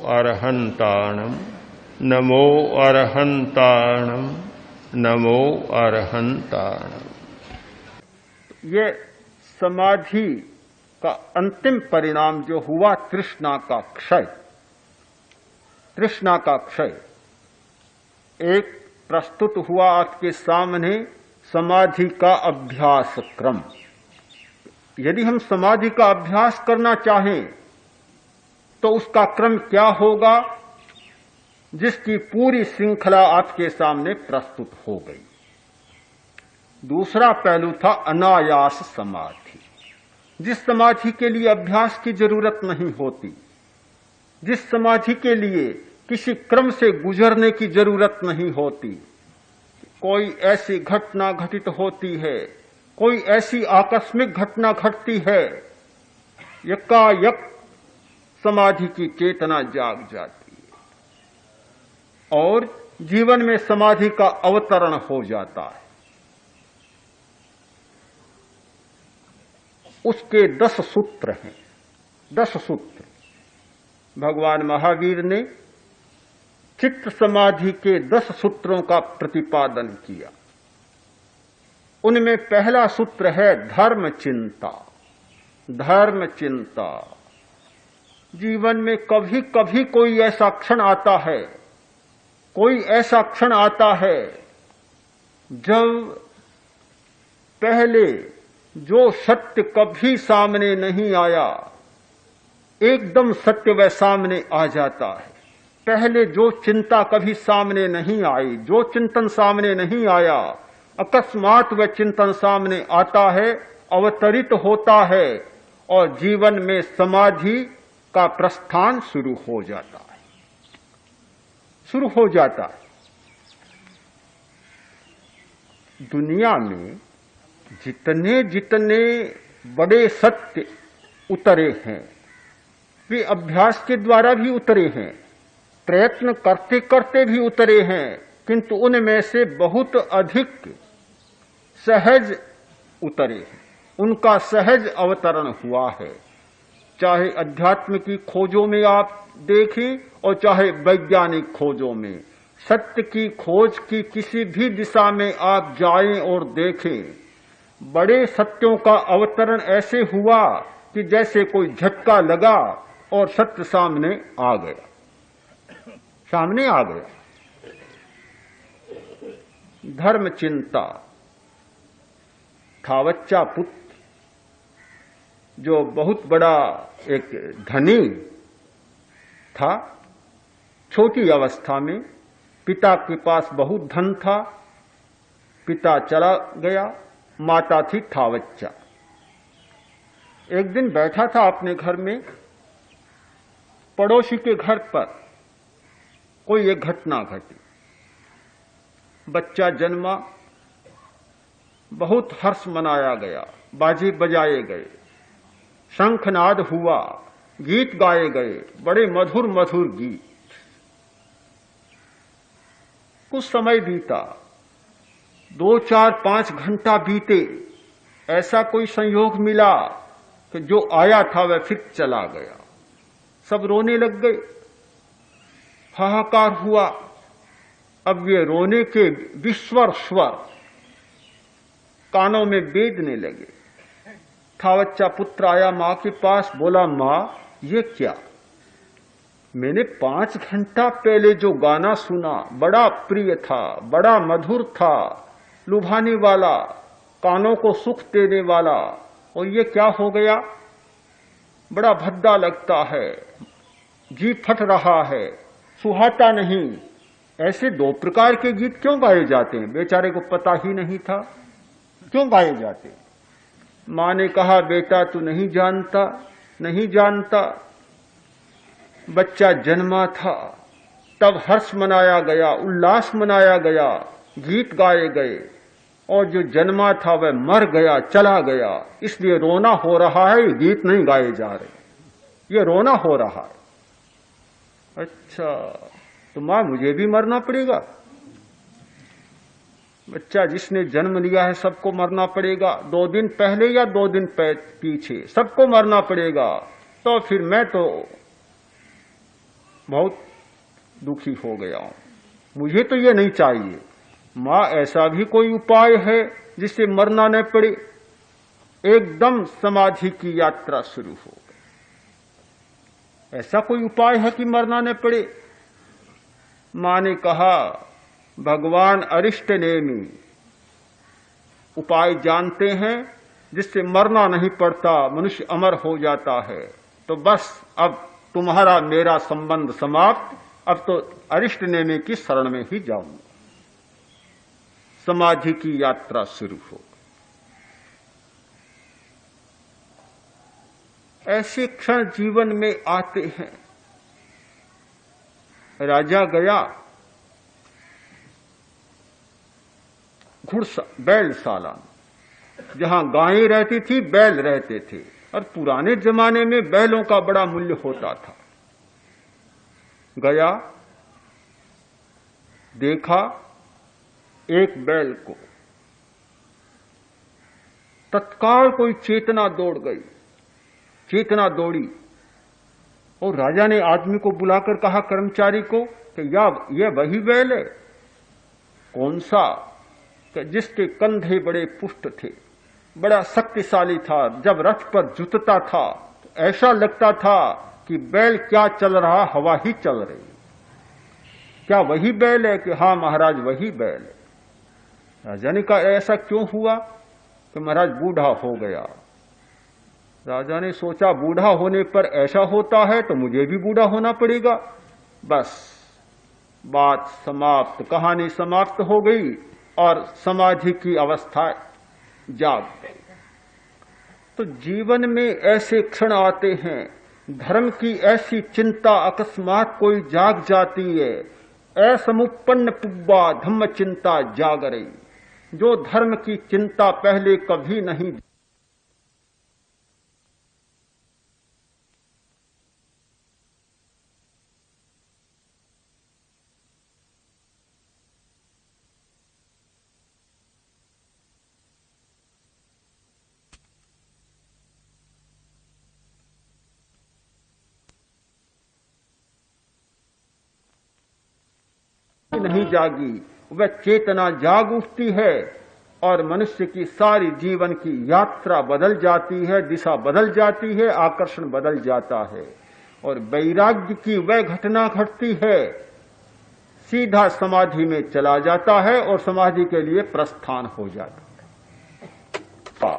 अरहन्ताणम् नमो अरहन्ताणम् नमो अरहन्ताणम्। ये समाधि का अंतिम परिणाम जो हुआ, तृष्णा का क्षय। तृष्णा का क्षय एक प्रस्तुत हुआ आपके सामने समाधि का अभ्यास क्रम। यदि हम समाधि का अभ्यास करना चाहें तो उसका क्रम क्या होगा, जिसकी पूरी श्रृंखला आपके सामने प्रस्तुत हो गई। दूसरा पहलू था अनायास समाधि, जिस समाधि के लिए अभ्यास की जरूरत नहीं होती, जिस समाधि के लिए किसी क्रम से गुजरने की जरूरत नहीं होती। कोई ऐसी घटना घटित होती है, कोई ऐसी आकस्मिक घटना घटती है, यकायक समाधि की चेतना जाग जाती है और जीवन में समाधि का अवतरण हो जाता है। उसके 10 सूत्र हैं, 10 सूत्र। भगवान महावीर ने चित्त समाधि के 10 सूत्रों का प्रतिपादन किया। उनमें पहला सूत्र है धर्म चिंता। धर्म चिंता। जीवन में कभी कभी कोई ऐसा क्षण आता है, कोई ऐसा क्षण आता है जब पहले जो सत्य कभी सामने नहीं आया, एकदम सत्य वह सामने आ जाता है। पहले जो चिंता कभी सामने नहीं आई, जो चिंतन सामने नहीं आया, अकस्मात वह चिंतन सामने आता है, अवतरित होता है और जीवन में समाधि का प्रस्थान शुरू हो जाता है, शुरू हो जाता है। दुनिया में जितने जितने बड़े सत्य उतरे हैं, वे अभ्यास के द्वारा भी उतरे हैं, प्रयत्न करते करते भी उतरे हैं, किंतु उनमें से बहुत अधिक सहज उतरे हैं, उनका सहज अवतरण हुआ है। चाहे अध्यात्म की खोजों में आप देखें और चाहे वैज्ञानिक खोजों में, सत्य की खोज की किसी भी दिशा में आप जाएं और देखें, बड़े सत्यों का अवतरण ऐसे हुआ कि जैसे कोई झटका लगा और सत्य सामने आ गया, सामने आ गया। धर्म चिंता। थावच्चा पुत्र जो बहुत बड़ा एक धनी था, छोटी अवस्था में पिता के पास बहुत धन था, पिता चला गया, माता थी थावच्चा। एक दिन बैठा था अपने घर में, पड़ोसी के घर पर कोई एक घटना घटी। बच्चा जन्मा, बहुत हर्ष मनाया गया, बाजे बजाए गए, शंखनाद हुआ, गीत गाए गए, बड़े मधुर मधुर गीत। कुछ समय बीता, 2, 4, 5 घंटा बीते, ऐसा कोई संयोग मिला कि जो आया था वह फिर चला गया। सब रोने लग गए, हाहाकार हुआ। अब ये रोने के विस्वर स्वर कानों में बेधने लगे। थावच्चा पुत्र आया मां के पास, बोला मां ये क्या? मैंने 5 घंटा पहले जो गाना सुना बड़ा प्रिय था, बड़ा मधुर था, लुभाने वाला, कानों को सुख देने वाला, और ये क्या हो गया? बड़ा भद्दा लगता है, जी फट रहा है, सुहाता नहीं। ऐसे 2 प्रकार के गीत क्यों गाए जाते हैं? बेचारे को पता ही नहीं था क्यों गाए जाते। मां ने कहा बेटा तू नहीं जानता, नहीं जानता। बच्चा जन्मा था तब हर्ष मनाया गया, उल्लास मनाया गया, गीत गाए गए, और जो जन्मा था वह मर गया, चला गया, इसलिए रोना हो रहा है, गीत नहीं गाए जा रहे, ये रोना हो रहा है। अच्छा तो मां मुझे भी मरना पड़ेगा? बच्चा जिसने जन्म लिया है सबको मरना पड़ेगा, 2 दिन पहले या 2 दिन पीछे सबको मरना पड़ेगा। तो फिर मैं तो बहुत दुखी हो गया हूं, मुझे तो ये नहीं चाहिए। मां, ऐसा भी कोई उपाय है जिससे मरना न पड़े? एकदम समाधि की यात्रा शुरू हो गई। ऐसा कोई उपाय है कि मरना न पड़े? मां ने कहा, भगवान अरिष्ट नेमी उपाय जानते हैं जिससे मरना नहीं पड़ता, मनुष्य अमर हो जाता है। तो बस अब तुम्हारा मेरा संबंध समाप्त, अब तो अरिष्ट नेमी की शरण में ही जाऊंगा। समाधि की यात्रा शुरू हो। ऐसे क्षण जीवन में आते हैं। राजा गया बैलशाला, जहां गायें रहती थी, बैल रहते थे, और पुराने जमाने में बैलों का बड़ा मूल्य होता था। गया, देखा एक बैल को, तत्काल कोई चेतना दौड़ गई, चेतना दौड़ी, और राजा ने आदमी को बुलाकर कहा, कर्मचारी को, कि यह वही बैल है? कौन सा? कि जिसके कंधे बड़े पुष्ट थे, बड़ा शक्तिशाली था। जब रथ पर जुतता था तो ऐसा लगता था कि बैल क्या चल रहा, हवा ही चल रही। क्या वही बैल है? कि हां महाराज, वही बैल है। राजा ने कहा, ऐसा क्यों हुआ? कि महाराज बूढ़ा हो गया। राजा ने सोचा, बूढ़ा होने पर ऐसा होता है तो मुझे भी बूढ़ा होना पड़ेगा। बस बात समाप्त, कहानी समाप्त हो गई और समाधि की अवस्था जाग गई। तो जीवन में ऐसे क्षण आते हैं, धर्म की ऐसी चिंता अकस्मात कोई जाग जाती है। असमुपन्न पुब्बा धम्म चिंता जाग रही, जो धर्म की चिंता पहले कभी नहीं जागी, वह चेतना जाग उठती है और मनुष्य की सारी जीवन की यात्रा बदल जाती है, दिशा बदल जाती है, आकर्षण बदल जाता है, और वैराग्य की वह घटना घटती है, सीधा समाधि में चला जाता है और समाधि के लिए प्रस्थान हो जाता है।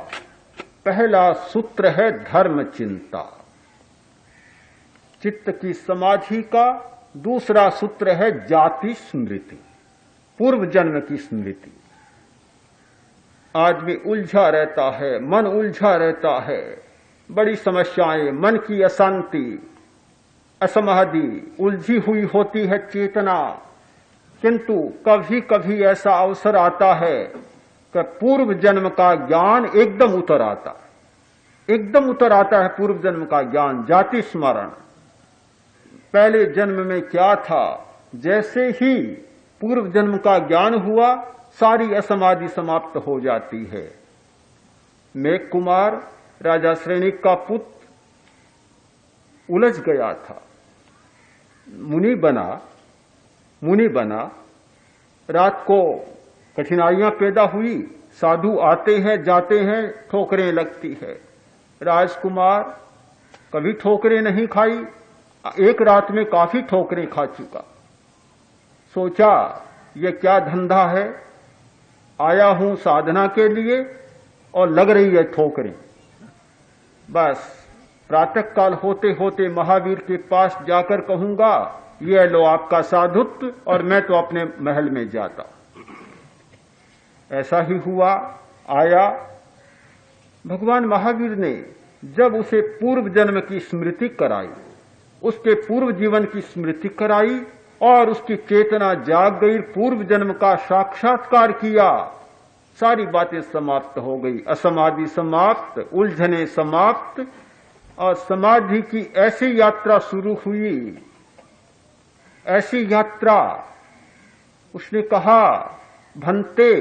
पहला सूत्र है धर्म चिंता, चित्त की समाधि का। दूसरा सूत्र है जाति स्मृति, पूर्व जन्म की स्मृति। आदमी उलझा रहता है, मन उलझा रहता है, बड़ी समस्याएं, मन की अशांति, असमाधि, उलझी हुई होती है चेतना। किंतु कभी कभी ऐसा अवसर आता है कि पूर्व जन्म का ज्ञान एकदम उतर आता है, एकदम उतर आता है पूर्व जन्म का ज्ञान, जाति स्मरण। पहले जन्म में क्या था, जैसे ही पूर्व जन्म का ज्ञान हुआ, सारी असमाधि समाप्त हो जाती है। मेघ कुमार राजा श्रेणिक का पुत्र उलझ गया था, मुनि बना। रात को कठिनाइयां पैदा हुई, साधु आते हैं जाते हैं, ठोकरें लगती है। राजकुमार कभी ठोकरें नहीं खाई, एक रात में काफी ठोकरें खा चुका। सोचा ये क्या धंधा है, आया हूं साधना के लिए और लग रही है ठोकरें। बस प्रातः काल होते होते महावीर के पास जाकर कहूंगा, ये लो आपका साधुत्व, और मैं तो अपने महल में जाता। ऐसा ही हुआ, आया। भगवान महावीर ने जब उसे पूर्व जन्म की स्मृति कराई, उसके पूर्व जीवन की स्मृति कराई और उसकी चेतना जाग गई, पूर्व जन्म का साक्षात्कार किया, सारी बातें समाप्त हो गई। असमाधि समाप्त, उलझने समाप्त, और समाधि की ऐसी यात्रा शुरू हुई। ऐसी यात्रा, उसने कहा, भंते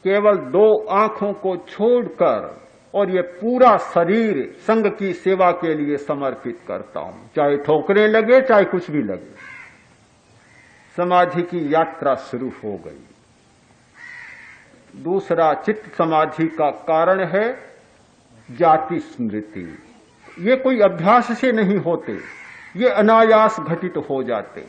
केवल 2 आंखों को छोड़कर और ये पूरा शरीर संघ की सेवा के लिए समर्पित करता हूं, चाहे ठोकरें लगे चाहे कुछ भी लगे। समाधि की यात्रा शुरू हो गई। दूसरा चित्त समाधि का कारण है जाति स्मृति। ये कोई अभ्यास से नहीं होते, ये अनायास घटित हो जाते।